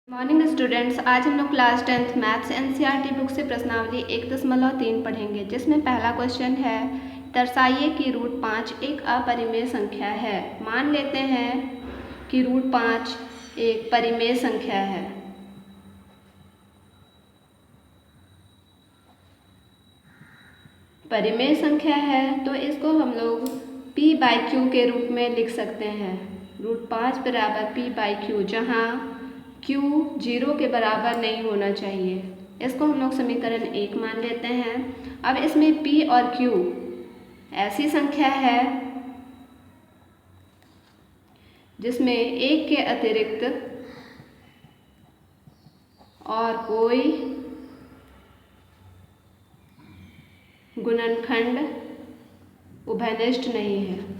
Morning students, आज हम लोग class 10th maths NCERT book से प्रश्नावली 1.3 पढ़ेंगे, जिसमें पहला क्वेश्चन है दर्शाइए कि रूट 5 एक अपरिमेय संख्या है। मान लेते हैं कि रूट 5 एक परिमेय संख्या है। परिमेय संख्या है तो इसको हम लोग p/q के रूप में लिख सकते हैं। रूट 5 बराबर p/q, जहाँ q 0 के बराबर नहीं होना चाहिए। इसको हम लोग समीकरण 1 मान लेते हैं। अब इसमें p और q ऐसी संख्या है जिसमें एक के अतिरिक्त और कोई गुणनखंड उभयनिष्ठ नहीं है।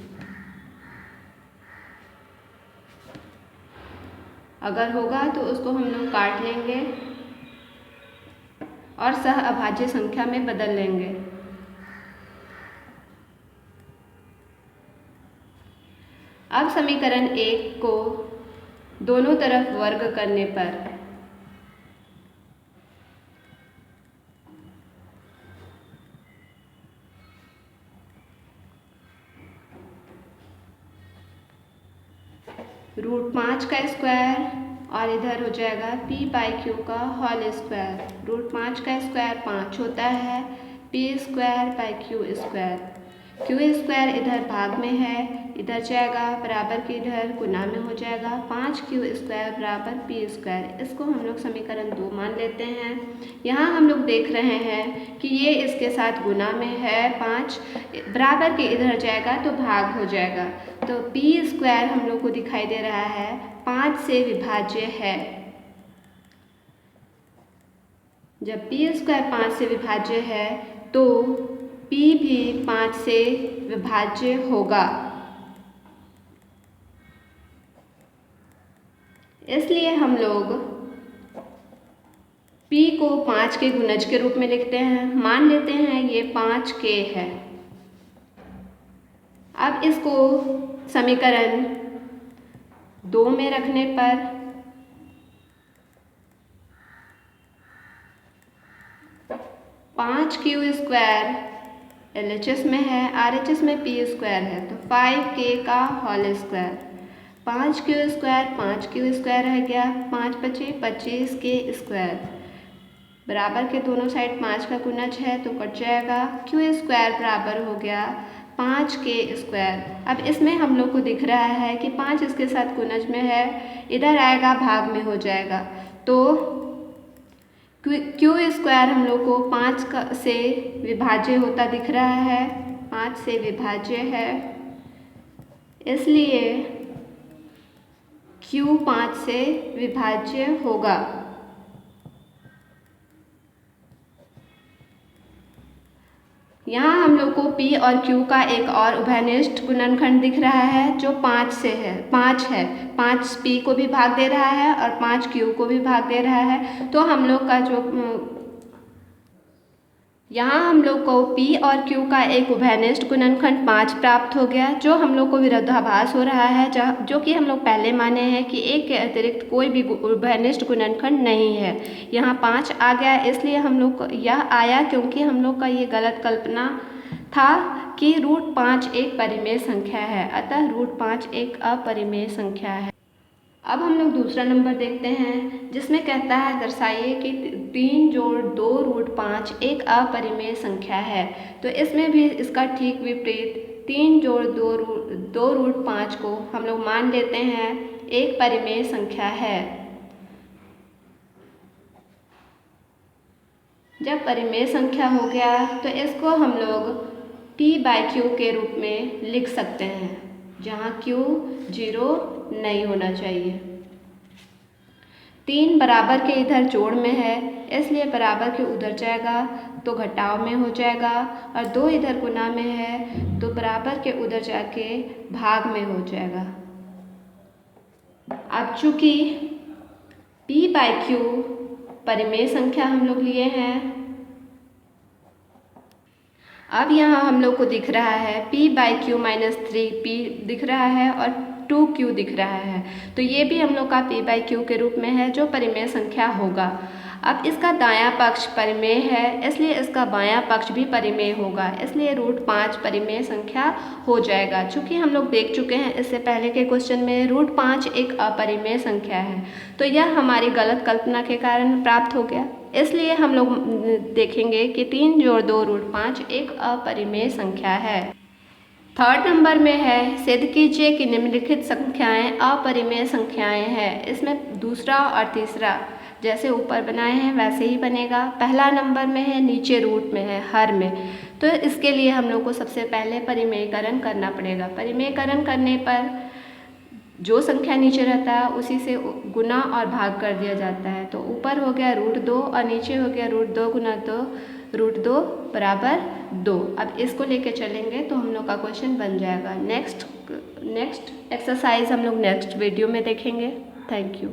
अगर होगा तो उसको हम लोग काट लेंगे और सह अभाज्य संख्या में बदल लेंगे। अब समीकरण 1 को दोनों तरफ वर्ग करने पर रूट 5 का स्क्वायर और इधर हो जाएगा p/q का होल स्क्वायर। रूट 5 का स्क्वायर 5 होता है, p² / q स्क्वायर इधर भाग में है, इधर जाएगा बराबर के इधर गुना में हो जाएगा 5q² बराबर p²। इसको हम लोग समीकरण 2 मान लेते हैं। यहाँ हम लोग देख रहे हैं कि ये इसके साथ गुना में है, 5 बराबर के इधर जाएगा तो भाग हो जाएगा, तो p² हम लोग को दिखाई दे रहा है 5 से विभाज्य है। जब p² 5 से विभाज्य है तो p भी 5 से विभाज्य होगा। इसलिए हम लोग p को 5 के गुणज के रूप में लिखते हैं। मान लेते हैं ये 5k है। अब इसको समीकरण 2 में रखने पर पाँच q² LHS में है, RHS में p² है, तो 5k का होल स्क्वायर। 5q² रह गया, 5 बचे 25k² बराबर के दोनों साइड 5 का गुणज है तो कट जाएगा। q² बराबर हो गया 5k²। अब इसमें हम लोग को दिख रहा है कि 5 इसके साथ गुणज में है, इधर आएगा भाग में हो जाएगा, तो q² हम लोग को 5 से विभाज्य होता दिख रहा है, 5 से विभाज्य है, इसलिए q 5 से विभाज्य होगा। यहाँ हम लोग को p और q का एक और उभयनिष्ठ गुणनखंड दिख रहा है जो 5 है। 5 p को भी भाग दे रहा है और 5 q को भी भाग दे रहा है, तो हम लोग का जो यहाँ हम लोग को p और q का एक उभयनिष्ठ गुणनखंड 5 प्राप्त हो गया, जो हम लोग को विरोधाभास हो रहा है, जो कि हम लोग पहले माने हैं कि एक के अतिरिक्त कोई भी उभयनिष्ठ गुणनखंड नहीं है। यहाँ 5 आ गया, इसलिए हम लोग को यह आया क्योंकि हम लोग का ये गलत कल्पना था कि रूट 5 एक परिमेय संख्या है, अतः रूट 5 एक अपरिमेय संख्या है। अब हम लोग दूसरा नंबर देखते हैं, जिसमें कहता है दर्शाइए कि 3 जोड़ 2 रूट 5 एक अपरिमेय संख्या है। तो इसमें भी इसका ठीक विपरीत 3 जोड़ 2 रूट 5 को हम लोग मान लेते हैं एक परिमेय संख्या है। जब परिमेय संख्या हो गया तो इसको हम लोग p/q के रूप में लिख सकते हैं, जहाँ q 0 नहीं होना चाहिए। 3 बराबर के इधर जोड़ में है, इसलिए बराबर के उधर जाएगा तो घटाव में हो जाएगा, और 2 इधर गुना में है तो बराबर के उधर जाके भाग में हो जाएगा। अब चूंकि p/q परिमेय संख्या हम लोग लिए हैं, अब यहाँ हम लोग को दिख रहा है p/q - 3p दिख रहा है और 2q दिख रहा है, तो ये भी हम लोग का p/q के रूप में है जो परिमेय संख्या होगा। अब इसका दायां पक्ष परिमेय है, इसलिए इसका बायां पक्ष भी परिमेय होगा, इसलिए √5 परिमेय संख्या हो जाएगा। चूँकि हम लोग देख चुके हैं इससे पहले के क्वेश्चन में √5 एक अपरिमेय संख्या है, तो यह हमारी गलत कल्पना के कारण प्राप्त हो गया। इसलिए हम लोग देखेंगे कि 3 जोड़ 2 √5 एक अपरिमेय संख्या है। थर्ड नंबर में है, सिद्ध कीजिए कि निम्नलिखित संख्याएं अपरिमेय संख्याएं हैं। इसमें दूसरा और तीसरा जैसे ऊपर बनाए हैं वैसे ही बनेगा। पहला नंबर में है, नीचे रूट में है, हर में, तो इसके लिए हम लोग को सबसे पहले परिमेयकरण करना पड़ेगा। परिमेयकरण करने पर जो संख्या नीचे रहता है उसी से गुना और भाग कर दिया जाता है। तो ऊपर हो गया √2 और नीचे हो गया √2 गुना 2, √2 बराबर 2। अब इसको लेके चलेंगे तो हम लोग का क्वेश्चन बन जाएगा। नेक्स्ट एक्सरसाइज हम लोग नेक्स्ट वीडियो में देखेंगे। Thank you.